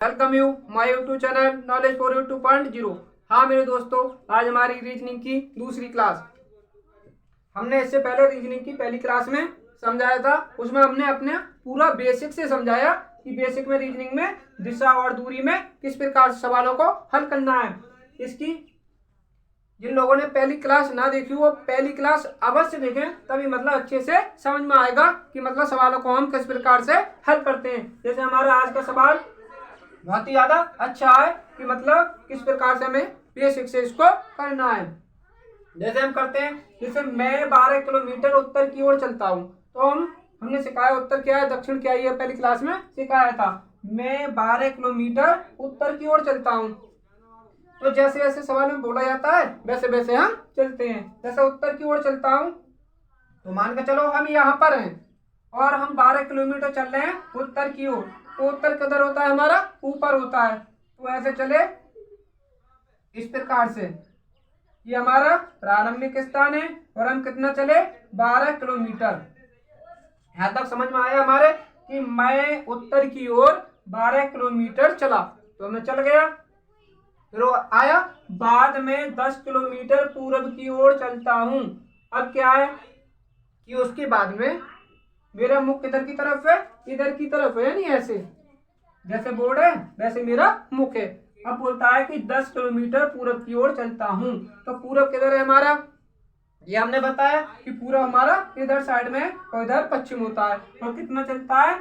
Welcome you my YouTube channel knowledge for you 2.0। हाँ मेरे दोस्तों, आज हमारी रीजनिंग की दूसरी क्लास। हमने इससे पहले रीजनिंग की पहली क्लास में समझाया था। उसमें हमने अपने पूरा बेसिक से समझाया कि बेसिक में रीजनिंग में दिशा और दूरी में किस प्रकार से सवालों को हल करना है। इसकी जिन लोगों ने पहली क्लास ना देखी वो पहली क्लास अवश्य देखें, तभी मतलब अच्छे से समझ में आएगा कि मतलब सवालों को हम किस प्रकार से हल करते हैं। जैसे हमारा आज का सवाल बहुत ही ज्यादा अच्छा है कि मतलब किस प्रकार से हमें बेसिक से इसको करना है। जैसे हम करते हैं, जैसे मैं 12 किलोमीटर उत्तर की ओर चलता हूँ, तो हमने सिखाया उत्तर क्या है दक्षिण क्या है, पहली क्लास में सिखाया था। मैं 12 किलोमीटर उत्तर की ओर चलता हूँ, तो जैसे जैसे सवाल में बोला जाता है वैसे वैसे हम चलते हैं। जैसे उत्तर की ओर चलता हूँ, तो मान के चलो हम यहाँ पर हैं और हम 12 किलोमीटर चल रहे हैं उत्तर की ओर, तो उत्तर किधर होता है हमारा, ऊपर होता है। तो ऐसे चले इस प्रकार से, ये हमारा प्रारंभिक स्थान है और हम कितना चले 12 किलोमीटर। यहाँ तक समझ में आया हमारे कि मैं उत्तर की ओर 12 किलोमीटर चला, तो मैं चल गया। फिर आया बाद में 10 किलोमीटर पूर्व की ओर चलता हूँ। अब क्या है कि उसके बाद में मेरा मुख किधर की तरफ है, इधर की तरफ है, नहीं ऐसे जैसे बोर्ड है वैसे मेरा मुख है। अब बोलता है कि 10 किलोमीटर पूरब की ओर चलता हूँ, तो पूरब किधर है हमारा, ये हमने बताया कि पूरब हमारा इधर साइड में और इधर पश्चिम होता है। और कितना चलता है,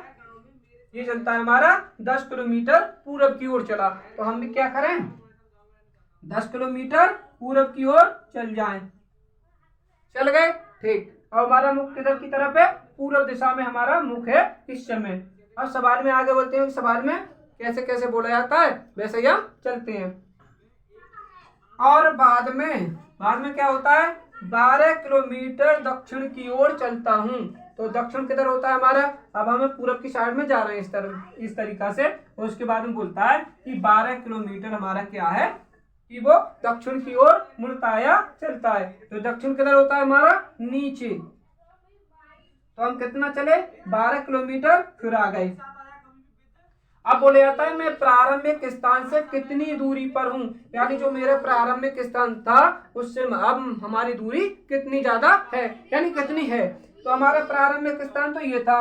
ये चलता है हमारा 10 किलोमीटर पूरब की ओर चला, तो हम भी क्या करें 10 किलोमीटर पूरब की ओर चल जाएं। चल गए, ठीक। और हमारा मुख किधर की तरफ है, पूरब दिशा में हमारा मुख है इस समय। अब सवाल में आगे बोलते हैं, सवाल में कैसे कैसे बोला जाता है वैसे ही हम चलते हैं। और बाद में क्या होता है, 12 किलोमीटर दक्षिण की ओर चलता हूँ, तो दक्षिण किधर होता है हमारा। अब हमें पूरब की साइड में जा रहे हैं इस तरीका से। और उसके बाद में बोलता है कि 12 किलोमीटर हमारा क्या है कि वो दक्षिण की ओर मुड़ता है या चलता है। तो दक्षिण किधर होता है हमारा, नीचे। तो हम कितना चले 12 किलोमीटर, फिर आ गए। अब बोले जाता है मैं प्रारंभिक स्थान से कितनी दूरी पर हूँ, यानी जो मेरा प्रारंभिक स्थान था उससे अब हमारी दूरी कितनी ज्यादा है, यानी कितनी है। तो हमारा प्रारंभिक स्थान तो ये था,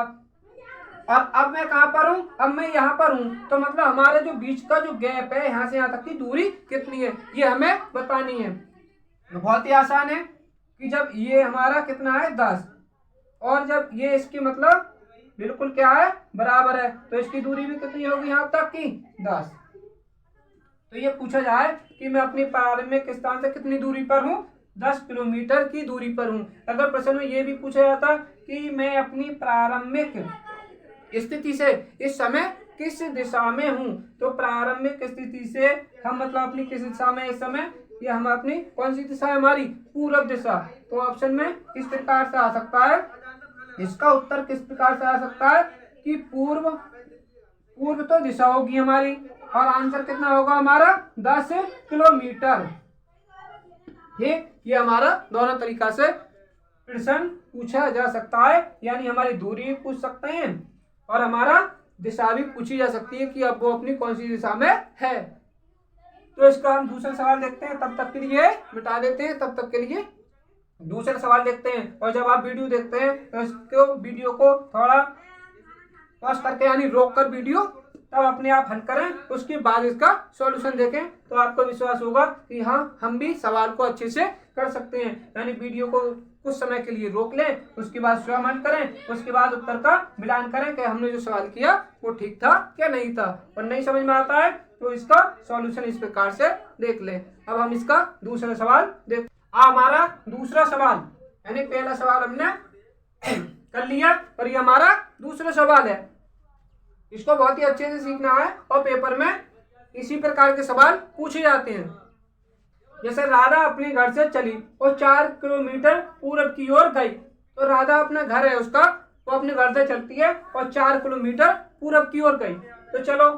और अब मैं कहाँ पर हूँ, अब मैं यहाँ पर हूँ। तो मतलब हमारे जो बीच का जो गैप है यहाँ से यहाँ तक की दूरी कितनी है, ये हमें बतानी है। तो बहुत ही आसान है कि जब ये हमारा कितना है 10, और जब ये इसकी मतलब बिल्कुल क्या है बराबर है, तो इसकी दूरी भी कितनी होगी यहाँ तक की 10। तो ये पूछा जाए कि मैं अपनी प्रारंभिक स्थान से कितनी दूरी पर हूँ, 10 किलोमीटर की दूरी पर हूँ। अगर प्रश्न में ये भी पूछा जाता कि मैं अपनी प्रारंभिक स्थिति से इस समय किस दिशा में हूँ, तो प्रारंभिक स्थिति से हम मतलब अपनी किस दिशा में इस समय, ये हम अपनी कौन सी दिशा है हमारी, पूरब दिशा। तो ऑप्शन में इस प्रकार से आ सकता है, इसका उत्तर किस प्रकार से आ सकता है कि पूर्व तो दिशा होगी हमारी, और आंसर कितना होगा हमारा 10 किलोमीटर। ठीक, ये हमारा दोनों तरीका से प्रश्न पूछा जा सकता है, यानी हमारी दूरी भी पूछ सकते हैं और हमारा दिशा भी पूछी जा सकती है कि अब वो अपनी कौन सी दिशा में है। तो इसका हम दूसरा सवाल देखते हैं, तब तक के लिए मिटा देते हैं, तब तक के लिए दूसरा सवाल देखते हैं। और जब आप वीडियो देखते हैं तो इसको वीडियो को थोड़ा पॉज करके यानी रोक कर वीडियो तब अपने आप हल करें, उसके बाद इसका सॉल्यूशन देखें, तो आपको विश्वास होगा कि हाँ हम भी सवाल को अच्छे से कर सकते हैं। यानी वीडियो को कुछ समय के लिए रोक लें, उसके बाद स्वयं हल करें, उसके बाद उत्तर का मिलान करें कि हमने जो सवाल किया वो ठीक था क्या नहीं था। और नहीं समझ में आता है तो इसका सॉल्यूशन इस प्रकार से देख लें। अब हम इसका दूसरा सवाल देख, हमारा दूसरा सवाल यानी पहला सवाल हमने कर लिया और ये हमारा दूसरा सवाल है। इसको बहुत ही अच्छे से सीखना है और पेपर में इसी प्रकार के सवाल पूछे जाते हैं। जैसे राधा अपने घर से चली और 4 किलोमीटर पूरब की ओर गई, तो राधा अपना घर है उसका, वो अपने घर से चलती है और 4 किलोमीटर पूरब की ओर गई। तो चलो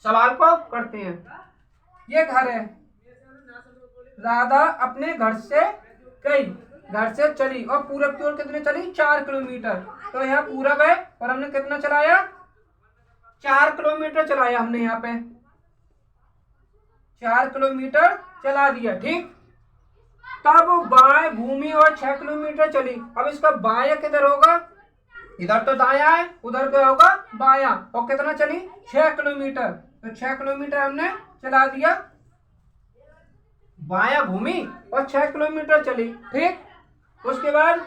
सवाल को करते हैं। ये घर है, राधा अपने घर से गई, घर से चली और पूरब की ओर कितने चली 4 किलोमीटर। तो यहाँ पूरब है और हमने कितना चलाया 4 किलोमीटर चलाया हमने यहाँ पे, 4 किलोमीटर चला दिया, ठीक। तब बाएं घूमी और 6 किलोमीटर चली। अब इसका बायां किधर होगा, इधर तो दाया है, उधर क्या होगा बाया। और कितना चली 6 किलोमीटर, तो 6 किलोमीटर हमने चला दिया, बाया घूमी और 6 किलोमीटर चली, ठीक। उसके बाद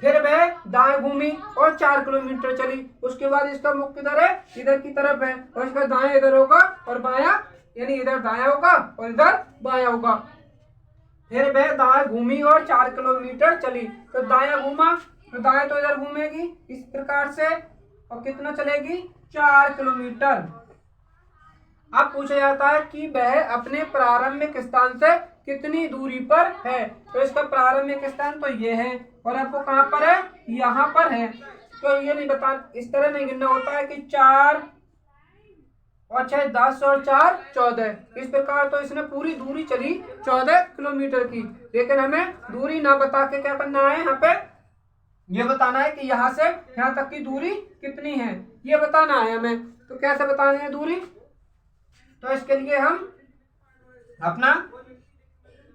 फिर वह दाएं घूमी और 4 किलोमीटर चली। उसके बाद इसका मुख किधर है, इधर की तरफ है, और इसका दाएं इधर होगा और बाया यानी इधर दाया होगा और इधर बाया होगा। फिर वह दाएं घूमी और 4 किलोमीटर चली। तो दाया घूमा तो दाएं तो इधर घूमेगी इस प्रकार से, और कितना चलेगी 4 किलोमीटर। अब पूछा जाता है कि वह अपने प्रारंभिक स्थान से कितनी दूरी पर है। तो इसका प्रारंभिक स्थान तो ये है, और आपको कहाँ पर है, यहाँ पर है। तो ये नहीं बता, इस तरह नहीं गिनना होता है कि 4 और 6 10 और 4 14, इस प्रकार। तो इसने पूरी दूरी चली 14 किलोमीटर की, लेकिन हमें दूरी ना बता के क्या करना है, यहाँ पे ये बताना है कि यहाँ से यहाँ तक की दूरी कितनी है, ये बताना है हमें। तो कैसे बतानी है दूरी, तो इसके लिए हम अपना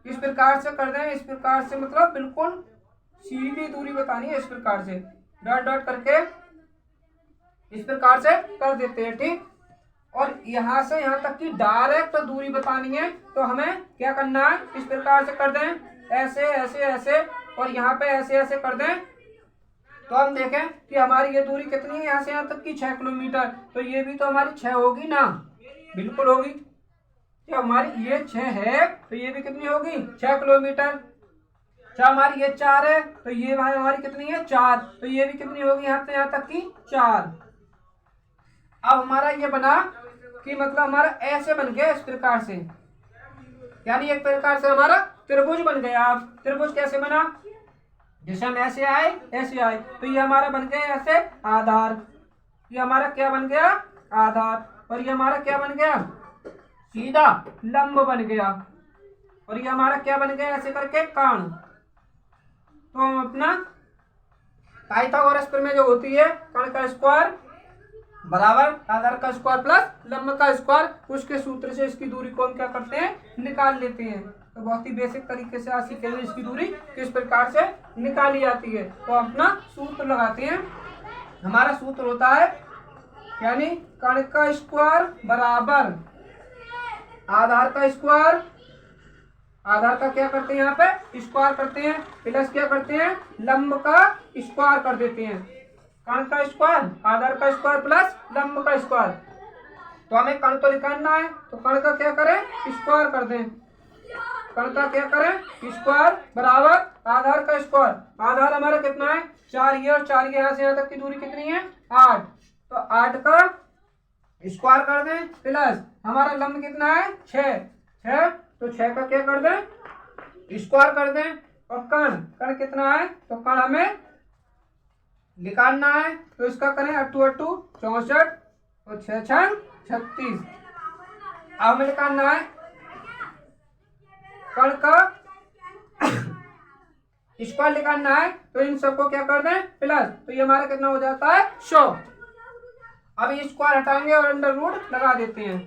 इस प्रकार से कर दें, इस प्रकार से मतलब बिल्कुल सीधी दूरी बतानी है, इस प्रकार से डॉट डॉट करके इस प्रकार से कर देते हैं, ठीक। और यहाँ से यहाँ तक की डायरेक्ट दूरी बतानी है, तो हमें क्या करना है, इस प्रकार से कर दें, ऐसे ऐसे ऐसे, और यहाँ पे ऐसे ऐसे कर दें। तो हम देखें कि हमारी ये दूरी कितनी है, यहाँ से यहाँ तक की 6 किलोमीटर। तो ये भी तो हमारी 6 होगी ना, बिल्कुल होगी। तो हमारी ये 6 है, तो ये भी कितनी होगी 6 किलोमीटर। अच्छा हमारी ये 4 है, तो ये भाई हमारी कितनी है 4, तो ये भी कितनी होगी यहाँ से यहाँ तक की 4। अब हमारा ये बना कि मतलब हमारा ऐसे बन गया इस प्रकार से, यानी एक प्रकार से हमारा त्रिभुज बन गया। अब त्रिभुज कैसे बना, जैसे हम ऐसे आए ऐसे आए, तो ये हमारा बन गया ऐसे आधार, ये हमारा क्या बन गया आधार, और ये हमारा क्या बन गया सीधा लंब बन गया, और ये हमारा क्या बन गया ऐसे करके कर्ण। तो हम अपना पाइथागोरस प्रमेय जो होती है, कर्ण का स्क्वायर बराबर आधार का स्क्वायर प्लस लंब का स्क्वायर, उसके सूत्र से इसकी दूरी को हम क्या करते हैं निकाल लेते हैं। तो बहुत ही बेसिक तरीके से आज सीखेंगे इसकी दूरी किस प्रकार से निकाली जाती है। तो अपना सूत्र लगाते हैं, हमारा सूत्र होता है यानी कर्ण का स्क्वायर बराबर आधार का स्क्वायर, आधार का क्या करते हैं यहाँ पे स्क्वायर करते हैं, प्लस क्या करते हैं लंब का स्क्वायर कर देते हैं। कर्ण का स्क्वायर आधार का स्क्वायर प्लस लंब का स्क्वायर। तो हमें कर्ण तो निकालना है, तो कर्ण का क्या करें स्क्वायर कर दें, कर्ण का क्या करें स्क्वायर बराबर आधार का स्क्वायर। आधार हमारा कितना है 4 ये, और 4 यहाँ से यहाँ तक की दूरी कितनी है 8, तो 8 का स्क्वायर कर दें प्लस हमारा लंब कितना है 6, तो 6 का क्या कर दें स्क्वायर कर दें। और कर्ण कितना है, तो कर्ण हमें निकालना है, तो इसका करें 8 8 64 और 6 6 36। अब हमें निकालना है कर्ण का स्क्वायर निकालना है, तो इन सबको क्या कर दें प्लस, तो ये हमारा कितना हो जाता है 100। अब ये स्क्वायर हटाएंगे और अंडर रूट लगा देते हैं,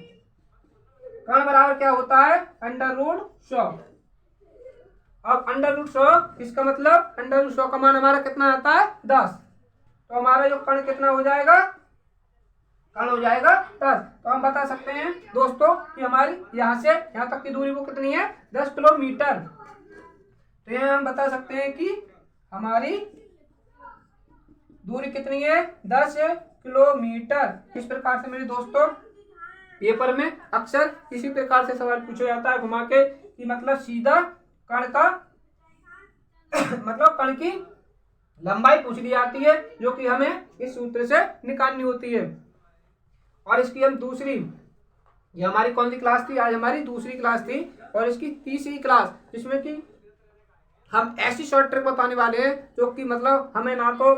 कर्ण बराबर क्या होता है अंडर रूट 100। अब अंडर रूट 100 इसका मतलब अंडर रूट 100 का मान हमारा कितना आता है 10, तो हमारा जो कर्ण कितना हो जाएगा कर्ण हो जाएगा 10। तो हम बता सकते हैं दोस्तों कि हमारी यहाँ से यहाँ तक की दूरी वो कितनी है 10 किलोमीटर। तो ये हम बता सकते हैं कि हमारी दूरी कितनी है 10 किलोमीटर। इस प्रकार से मेरे दोस्तों पेपर में अक्सर इसी प्रकार से सवाल पूछा जाता है घुमा के, कि मतलब सीधा कर्ण का मतलब कर्ण की लंबाई पूछ ली जाती है, जो कि हमें इस सूत्र से निकालनी होती है। और इसकी हम दूसरी, ये हमारी कौन सी क्लास थी, आज हमारी दूसरी क्लास थी, और इसकी तीसरी क्लास जिसमें कि हम ऐसी शॉर्ट ट्रिक बताने वाले हैं जो कि मतलब हमें ना तो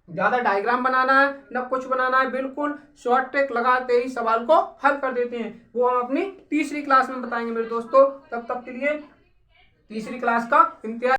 ज़्यादा डायग्राम बनाना है ना कुछ बनाना है, बिल्कुल शॉर्ट ट्रिक लगाते ही सवाल को हल कर देते हैं। वो हम अपनी तीसरी क्लास में बताएंगे मेरे दोस्तों। तब तक के लिए तीसरी क्लास का इंतजार